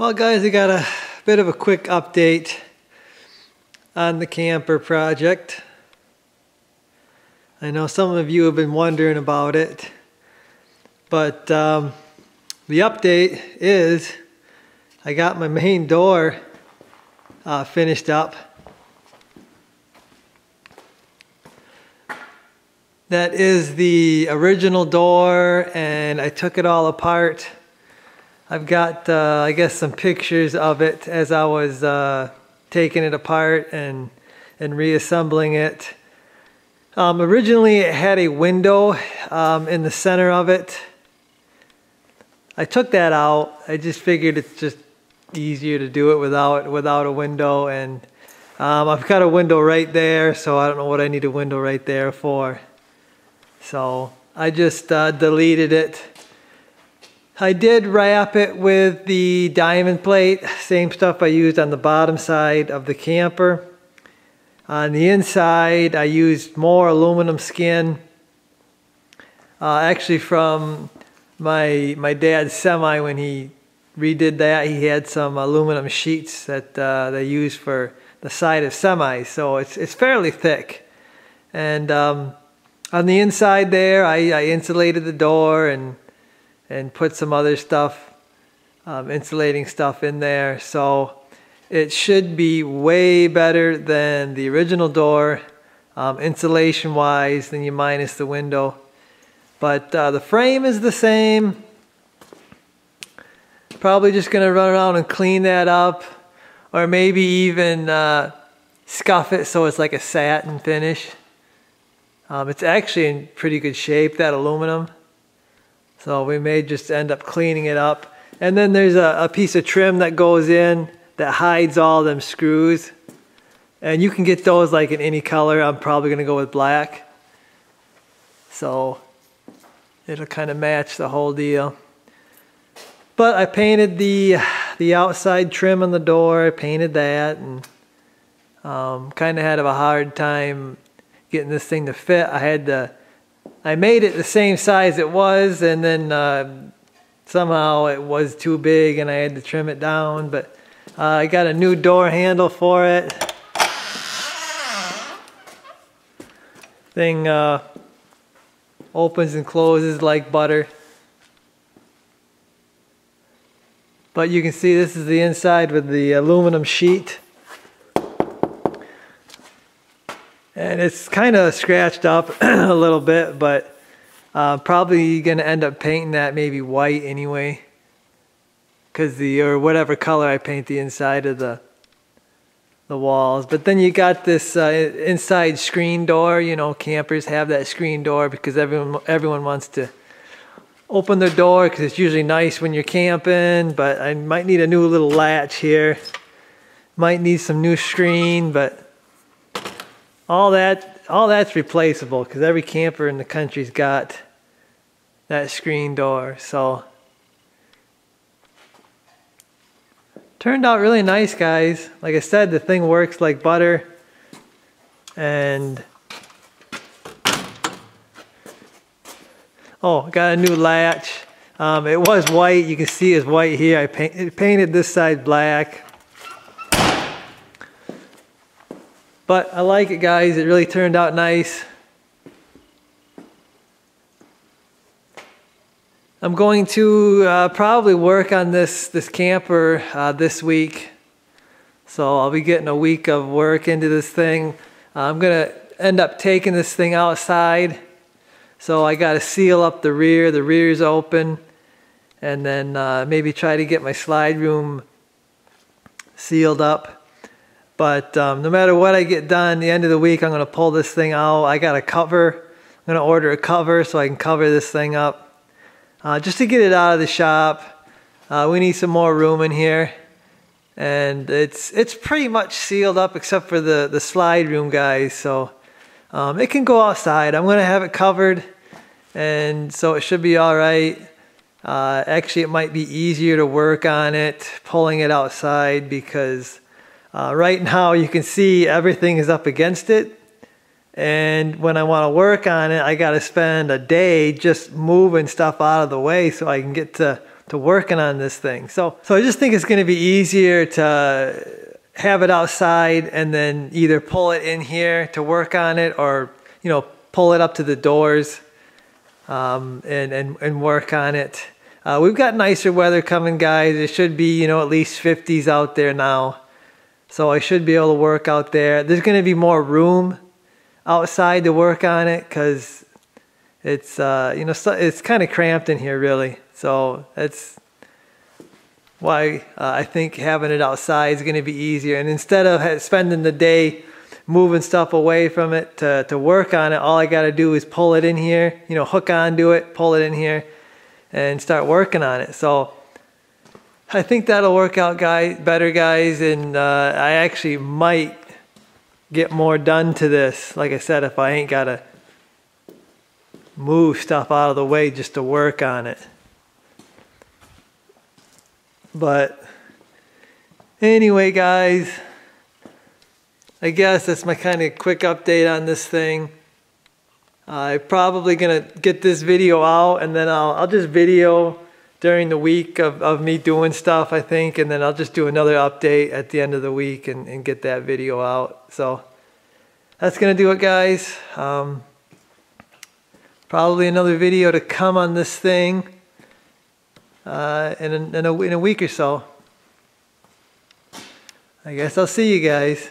Well guys, I got a bit of a quick update on the camper project. I know some of you have been wondering about it, but the update is I got my main door finished up. That is the original door, and I took it all apart. I've got, I guess, some pictures of it as I was taking it apart and reassembling it. Originally, it had a window in the center of it. I took that out. I just figured it's just easier to do it without a window, and I've got a window right there, so I don't know what I need a window right there for. So I just deleted it. I did wrap it with the diamond plate, same stuff I used on the bottom side of the camper. On the inside, I used more aluminum skin, actually from my dad's semi. When he redid that, he had some aluminum sheets that they used for the side of semis, so it's fairly thick. And on the inside there, I insulated the door and put some other stuff, insulating stuff in there. So it should be way better than the original door, insulation wise, then you minus the window. But the frame is the same. Probably just gonna run around and clean that up, or maybe even scuff it so it's like a satin finish. It's actually in pretty good shape, that aluminum. So we may just end up cleaning it up. And then there's a piece of trim that goes in that hides all them screws. And you can get those like in any color. I'm probably gonna go with black. So it'll kind of match the whole deal. But I painted the outside trim on the door. I painted that, and kind of had a hard time getting this thing to fit. I made it the same size it was, and then somehow it was too big and I had to trim it down. But I got a new door handle for it. Thing opens and closes like butter. But you can see this is the inside with the aluminum sheet. And it's kind of scratched up a little bit, but probably gonna end up painting that maybe white anyway, or whatever color I paint the inside of the walls. But then you got this inside screen door. You know, campers have that screen door because everyone wants to open their door because it's usually nice when you're camping. But I might need a new little latch here. Might need some new screen, but all that's replaceable because every camper in the country's got that screen door. So turned out really nice, guys. Like I said, the thing works like butter. And oh, got a new latch. It was white. You can see it's white here. I painted this side black. But I like it, guys. It really turned out nice. I'm going to probably work on this camper this week. So I'll be getting a week of work into this thing. I'm gonna end up taking this thing outside. So I gotta seal up the rear. The rear's open. And then maybe try to get my slide room sealed up. But no matter what I get done, the end of the week, I'm going to pull this thing out. I got a cover. I'm going to order a cover so I can cover this thing up. Just to get it out of the shop. We need some more room in here. And it's pretty much sealed up except for the slide room, guys. So it can go outside. I'm going to have it covered. And so it should be all right. Actually, it might be easier to work on it, pulling it outside, because right now you can see everything is up against it, and when I want to work on it, I got to spend a day just moving stuff out of the way so I can get to working on this thing. So I just think it's going to be easier to have it outside and then either pull it in here to work on it, or pull it up to the doors and work on it. We've got nicer weather coming, guys. It should be at least 50s out there now, so I should be able to work out there. There's going to be more room outside to work on it because it's it's kind of cramped in here, really. So that's why I think having it outside is going to be easier. And instead of spending the day moving stuff away from it to work on it, all I got to do is pull it in here, hook onto it, pull it in here, and start working on it. So I think that'll work out better, guys. And I actually might get more done to this, like I said, if I ain't got to move stuff out of the way just to work on it. But anyway, guys, I guess that's my kind of quick update on this thing. I'm probably gonna get this video out, and then I'll just video during the week of me doing stuff, I think, and then I'll just do another update at the end of the week and get that video out. So that's gonna do it, guys. Probably another video to come on this thing in a week or so. I guess I'll see you guys.